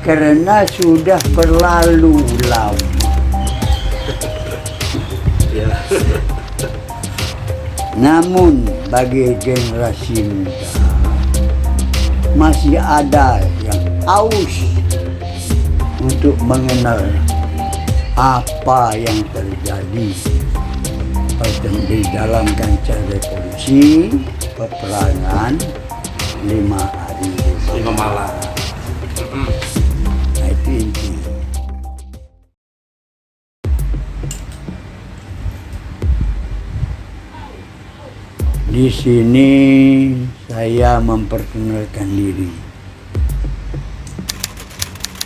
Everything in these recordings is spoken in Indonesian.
karena sudah berlalu lama. Namun bagi generasi muda masih ada yang haus untuk mengenal apa yang terjadi di dalam kancah revolusi peperangan 5 hari 5 malam. Nah, itu intinya. Di sini saya memperkenalkan diri.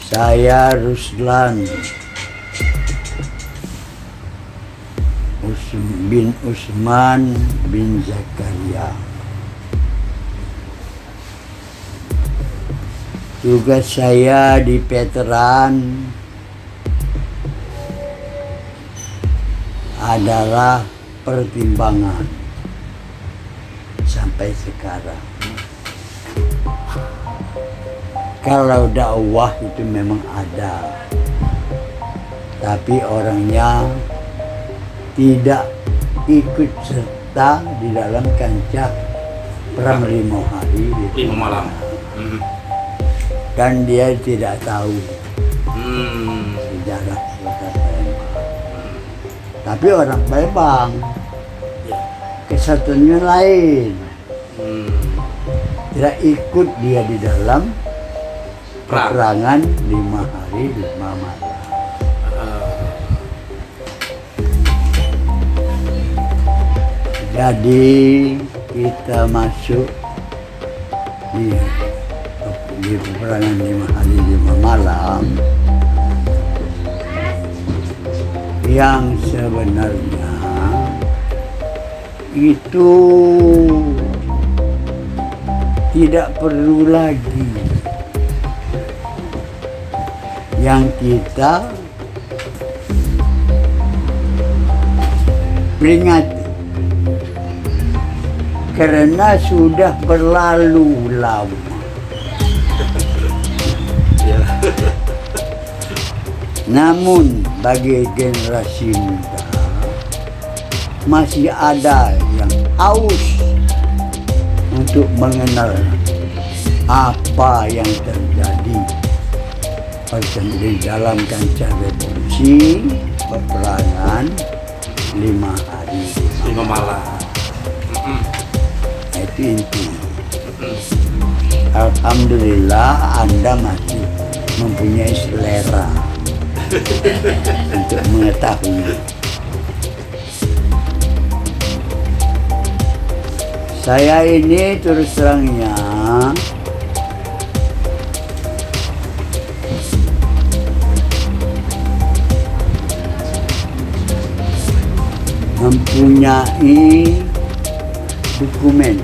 Saya Ruslan bin Usman bin Zakaria. Tugas saya di veteran adalah pertimbangan sampai sekarang. Kalau dakwah itu memang ada, tapi orangnya tidak ikut serta di dalam kancah perang 5 hari 5 malam. Dan dia tidak tahu sejarah kota Palembang. Tapi orang Palembang kesatuannya lain. Tidak ikut dia di dalam peperangan 5 hari 5 malam. Jadi kita masuk di peperangan 5 hari 5 malam yang sebenarnya itu tidak perlu lagi yang kita peringati, karena sudah berlalu lama. Namun bagi generasi muda masih ada yang haus untuk mengenal apa yang terjadi di dalam kancah revolusi peperangan 5 hari 5 malam. Itu intinya. Alhamdulillah Anda masih mempunyai selera untuk mengetahui. Saya ini terus terangnya mempunyai dokumen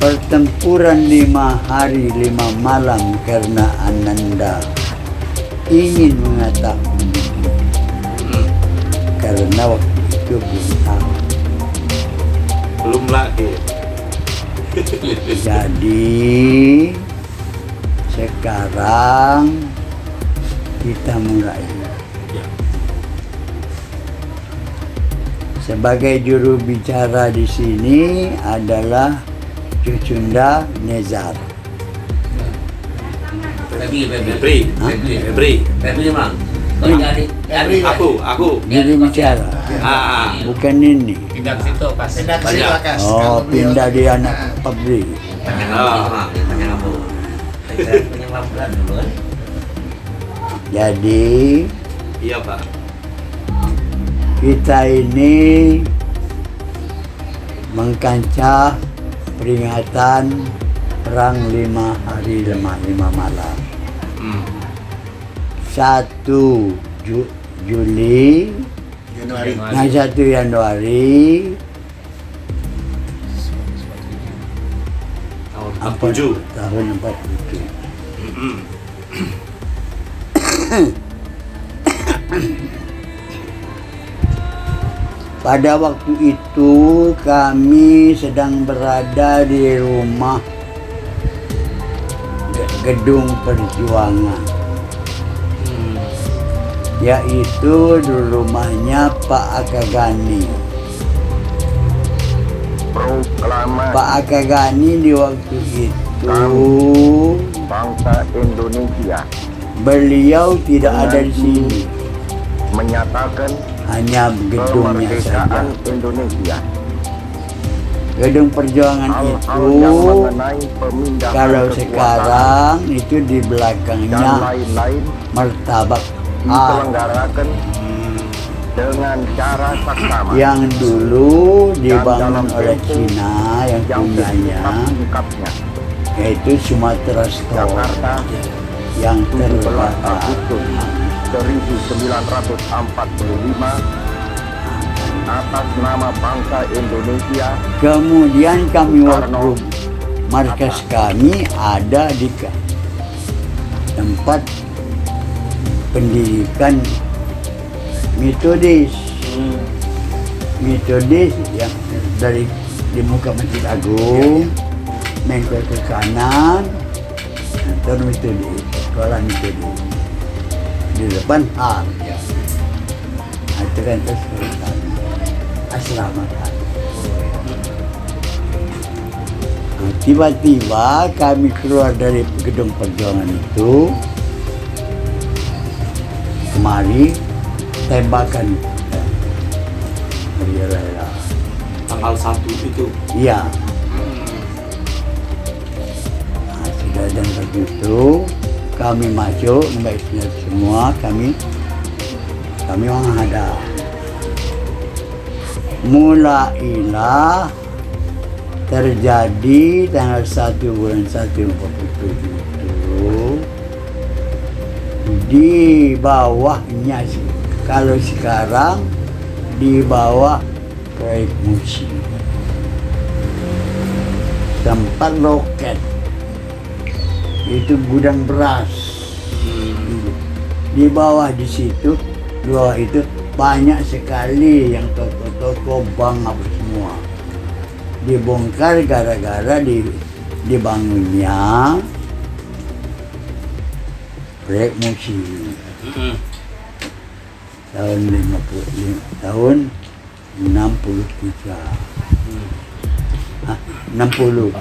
pertempuran 5 hari 5 malam karena Ananda ingin mengetahui karena waktu itu belum tahu, belum lahir. Jadi sekarang kita mulai. Sebagai juru bicara di sini adalah Cucunda Nezar. Febri, Mang. Aku. Juru bicara. Bukan ini. Pindah ke situ pas. Oh, pindah di anak Febri. Jadi, iya Pak. Kita ini mengkancah peringatan perang 5 hari 5 malam. 1 Juli, nah 1 Januari tahun 47. Pada waktu itu kami sedang berada di rumah Gedung Perjuangan, yaitu di rumahnya Pak Akagani. Pak Akagani di waktu itu bangsa Indonesia beliau tidak ada di sini, menyatakan hanya gedungnya saja. kemerdekaan Indonesia. Gedung Perjuangan Hal-hal yang itu mengenai pemindahan kalau kekuasaan sekarang itu di dan belakangnya lain-lain martabak A, diselenggarakan dengan cara saksama yang dulu dibangun oleh Cina yang yang punyanya, singkatnya yaitu Sumatera Store Jakarta yang 17 terbakar. Agustus 1945 atas nama bangsa Indonesia. Kemudian kami waktu markas kami ada di tempat pendidikan Metodis. Metodis yang dari di muka Masjid Agung, mengkol ke kanan, terus Metodis, sekolah Metodis. Di depan hal, ya. Itu kan terus asrama kan. Tiba-tiba kami keluar dari gedung perjuangan itu, kemari tembakan rela. Tanggal 1 itu. Iya. Nah, sudah dan begitu kami masuk, baiknya semua kami menghadap. Mulailah terjadi tanggal 1 bulan 1 47 itu di bawahnya, kalau sekarang di bawah proyek Musi, tempat loket itu gudang beras. Di bawah di situ, di bawah itu banyak sekali yang toko-toko, bank apa semua dibongkar gara-gara dibangunnya proyek Musi tahun 63 60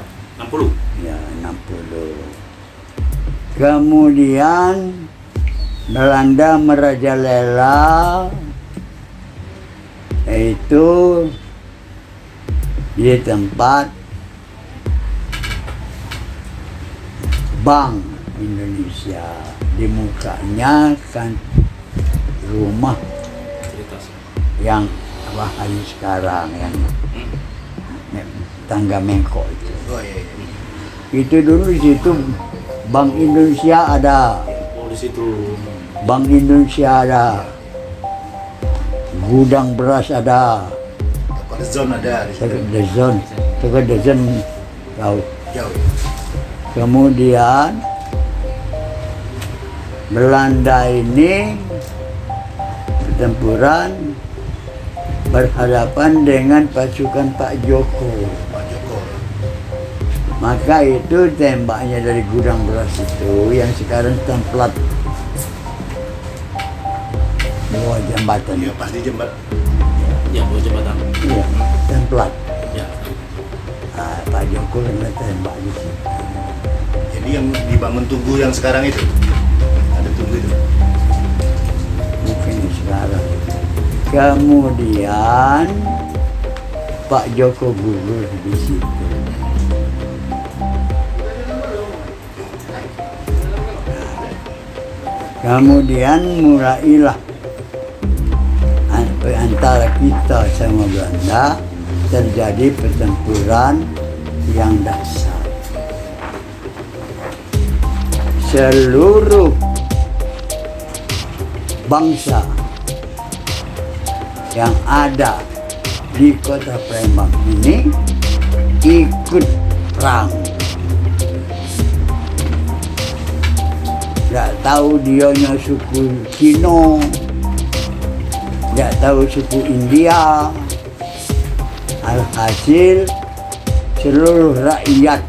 ya 60. Kemudian Belanda merajalela, yaitu di tempat Bank Indonesia, di mukanya kan rumah yang apa hari sekarang yang tangga mengkok itu. Itu dulu di situ Bank Indonesia ada. Di situ. Bank Indonesia ada. Gudang beras ada. Ada zone ada di situ. Ada zone laut. Jauh. Kemudian Belanda ini pertempuran berhadapan dengan pasukan Pak Joko. Pak Joko. Maka itu tembaknya dari gudang beras itu yang sekarang templat bawah jembatan. Iya, pas di jembatan. Ya, bawah jembatan. Iya, templat. Ya. Nah, Pak Joko kena tembak di situ. Jadi yang dibangun tugu yang sekarang itu. Ada tugu itu. Mungkin sekarang. Kemudian Pak Joko gugur di situ. Kemudian mulailah antara kita sama Belanda terjadi pertempuran yang dahsyat. Seluruh bangsa yang ada di kota Palembang ini ikut perang. Tidak tahu dianya suku Cina, tidak tahu suku India. Alhasil seluruh rakyat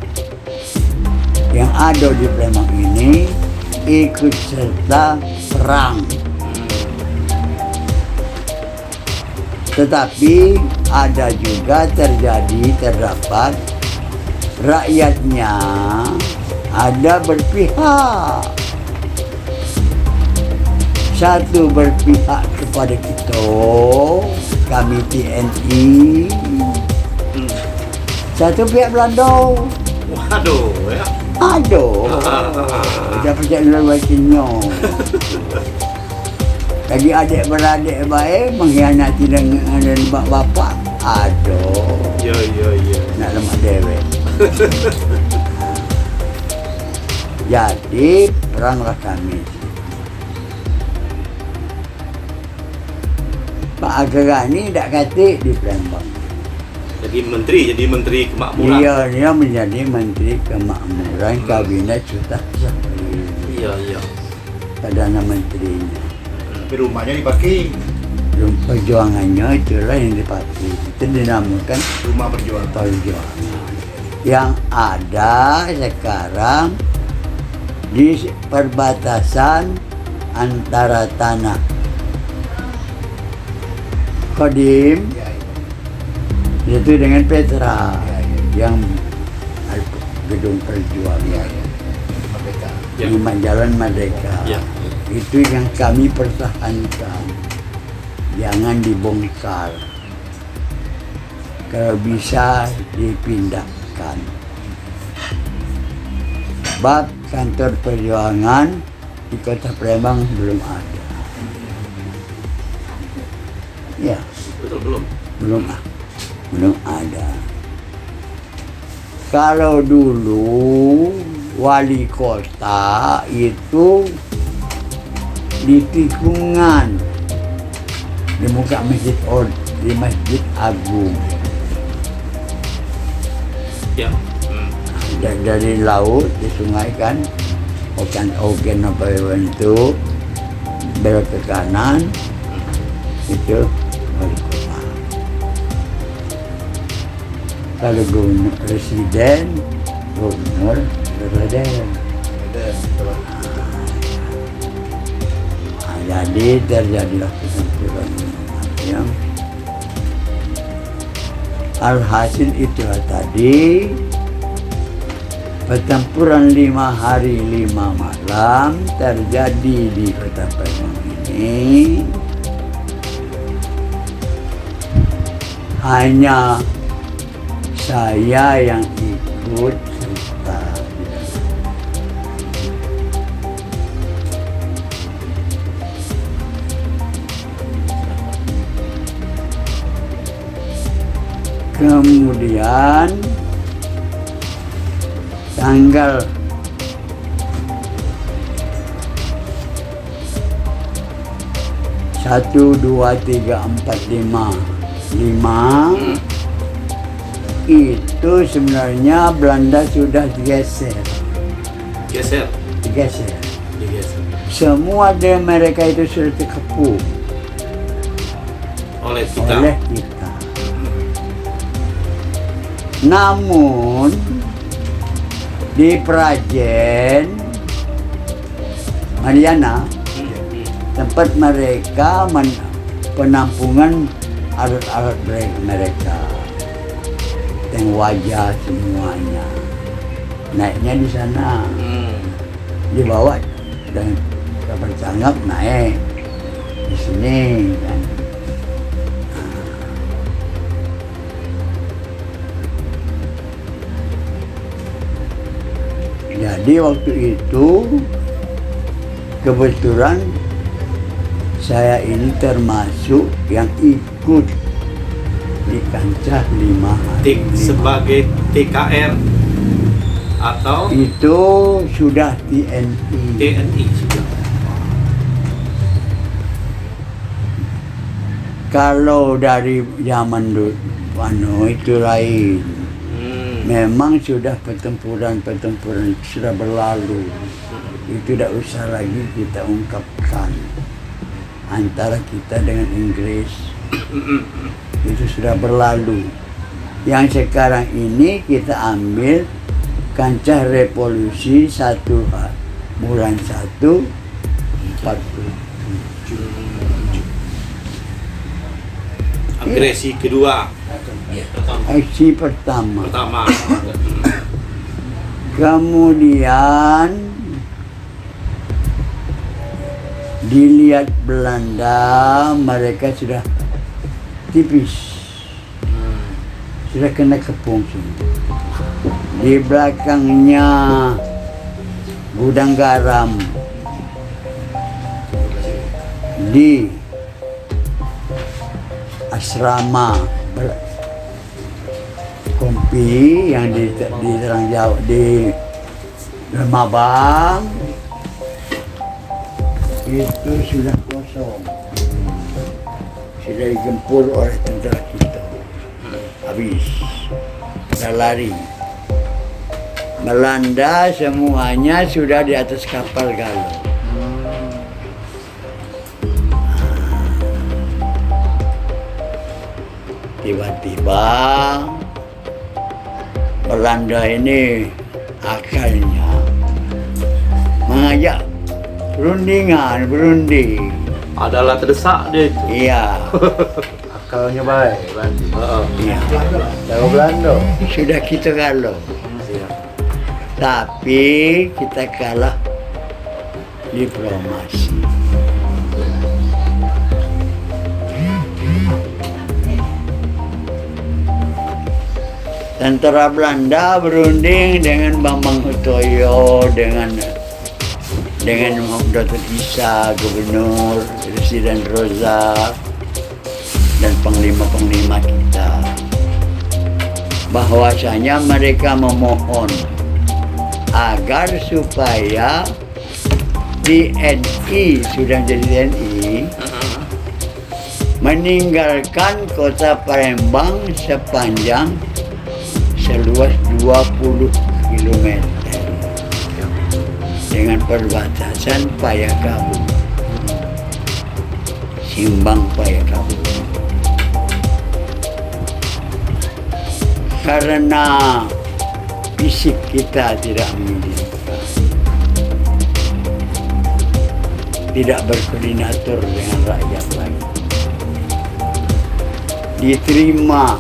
yang ada di Palembang ini ikut serta perang. Tetapi ada juga terdapat rakyatnya ada berpihak. Satu berpihak kepada kita, kami TNI. Satu pihak Belanda. Waduh, ya. Aduh, dah percaya dalam batinnya. Lagi adik-beradik baik mengkhianati dengan bapak. Aduh, Iya. nak lemak dewek. Jadi peranglah kami. Pak Agara ni tak kata di Palembang. Jadi menteri kemakmuran. Dia menjadi menteri kemakmuran kabinet Sultan Syahrir. Iya. Perdana menterinya. Tapi rumahnya dipakai Perjuangannya itulah yang dipakai. Itu dinamakan rumah perjuangan. perjuangan. Yang ada sekarang di perbatasan antara tanah Kodim itu dengan Petra yang gedung perjuangan Merdeka. Ya. di Jalan Merdeka. Ya. Itu yang kami pertahankan, jangan dibongkar, kalau bisa dipindahkan. Sebab kantor perjuangan di Kota Palembang belum ada. Ya, Betul belum ada. Kalau dulu wali kota itu di tikungan di muka di Masjid Agung. Ya. Dari laut di sungai kan, oken apa itu belok ke kanan, itu wali kota. Kalau gubernur presiden. Jadi terjadilah pertempuran macam. Alhasil itulah tadi pertempuran 5 hari 5 malam terjadi di Kota Palembang ini. Hanya saya yang ikut serta. Kemudian tanggal 1, 2, 3, 4, 5 itu sebenarnya Belanda sudah digeser. Digeser. Semua dari mereka itu sudah terkepung Oleh kita. oleh kita. Namun di Prajen Mariana tempat mereka penampungan alat-alat mereka yang wajah semuanya, naiknya di sana, dibawa dan kapal canggap naik di sini kan. Jadi waktu itu kebetulan saya ini termasuk yang ikut di kancah 5 hari. Sebagai TKR atau Itu sudah TNI. TNI sudah. Kalau dari zaman dulu itu lain. Memang sudah pertempuran itu sudah berlalu. Itu tidak usah lagi kita ungkapkan antara kita dengan Inggris. Itu sudah berlalu. Yang sekarang ini kita ambil kancah revolusi 1 bulan 1 40. Agresi kedua. Aksi pertama. Kemudian dilihat Belanda, mereka sudah tipis, sudah kena kepung semua. Di belakangnya gudang garam, di asrama Kompi yang di Terang Jawa, di Remabang, itu sudah kosong, sudah digempur oleh tentara kita, habis, sudah lari. Belanda semuanya sudah di atas kapal galau. Tiba-tiba Belanda ini akalnya mengajak berunding. Adalah terdesak dia itu. Iya, Akalnya baik, berarti. iya. Tahu Belanda. Sudah kita galau, tapi kita kalah diplomasi. Tentara Belanda berunding dengan Bambang Hutoyo, dengan Dr. Isa, Gubernur, Presiden Roza, dan panglima-panglima kita. Bahwasanya mereka memohon agar supaya TNI, sudah jadi TNI, meninggalkan kota Palembang seluas 20 km dengan perbatasan Payakabung, Simbang Payakabung. Karena fisik kita tidak mengizinkan, tidak berkoordinator dengan rakyat lagi, diterima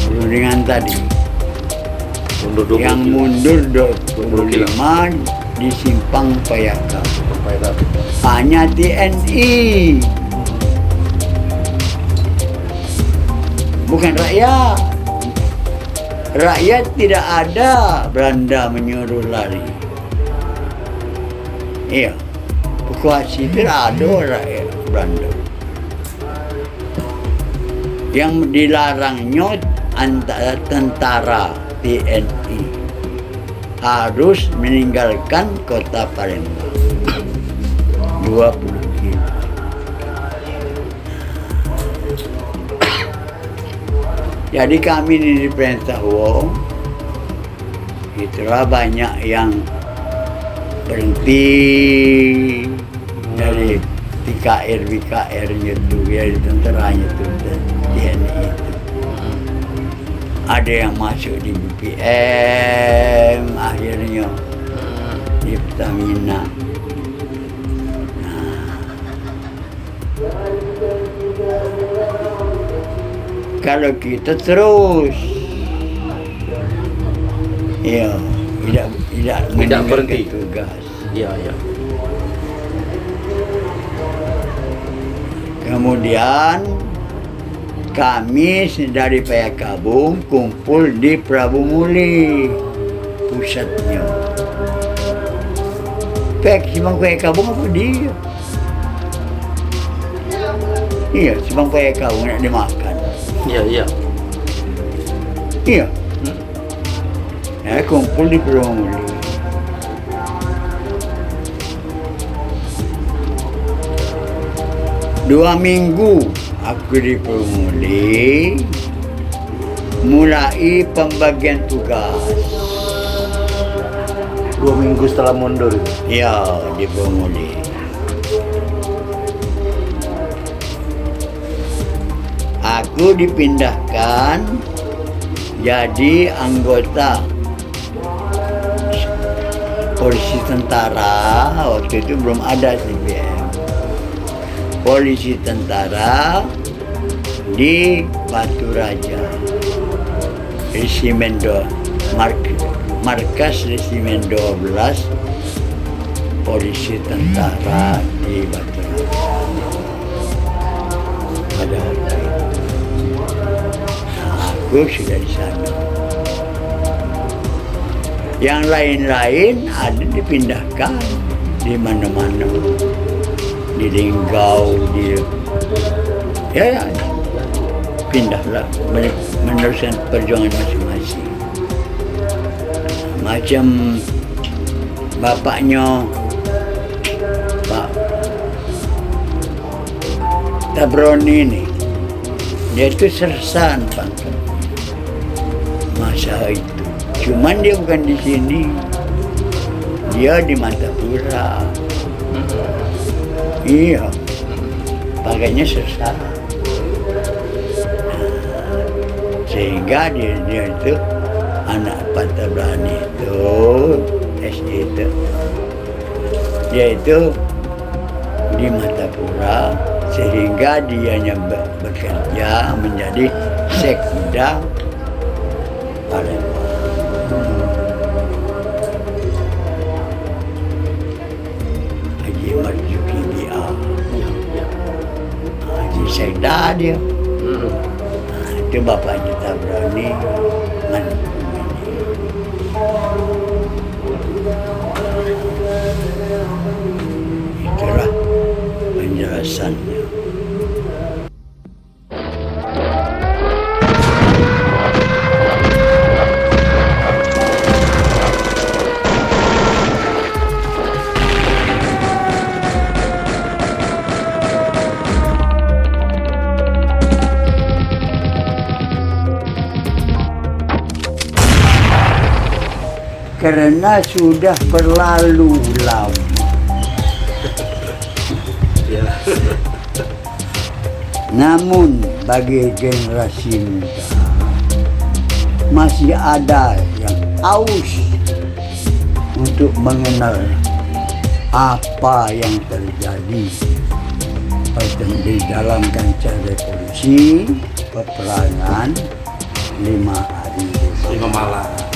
perundingan tadi. Yang mundur 25 di Simpang Payakabung. Hanya TNI, bukan rakyat. Rakyat tidak ada. Belanda menyuruh lari. Iya, Pukuasi tidak ada rakyat Belanda. Yang dilarangnya antara tentara TNI harus meninggalkan kota Palembang 20 km. Jadi kami ini diperintah itulah banyak yang berhenti dari TKR, BKR-nya itu, dari tenteranya itu, TNI itu. Ada yang masuk di BPM, akhirnya di Pertamina. Kalau kita terus, ya tidak meninggalkan berhenti tugas. Iya. Kemudian kami dari Payakabung kumpul di Prabu Muli, pusatnya. Simpang Payakabung apa dia? Iya, Simpang Payakabung nak dimakan. Iya. Iya. Kumpul di Prabu Muli. Dua minggu aku di Prabu Muli, mulai pembagian tugas. 2 minggu setelah mundur. Ya, di Prabu Muli. Aku dipindahkan jadi anggota polisi tentara, waktu itu belum ada CPM. Polisi tentara di Batu Raja, Resimen markas Resimen 12, polisi tentara di Batu Raja. Pada waktu itu. Nah, aku sudah di sana. Yang lain-lain ada dipindahkan di mana-mana, di Linggau, ya pindahlah meneruskan perjuangan masing-masing. Macam bapaknya Pak Tabroni ini, dia itu sersan pangkat masa itu. Cuman dia bukan di sini, dia di Mantapura. Iya, pakainya sersan. Sehingga dia itu anak Pak Tabrani itu SD itu, dia itu di Mantapura, sehingga dianya bekerja menjadi Sekda Palembang. Haji Marzuki dia, Haji Sekda dia. Nah, itu bapaknya Tabrani Itulah penjelasannya. Karena sudah berlalu lama. Ya. Namun bagi generasi muda masih ada yang haus untuk mengenal apa yang terjadi di dalam kancah revolusi peperangan 5 hari. 5 malam.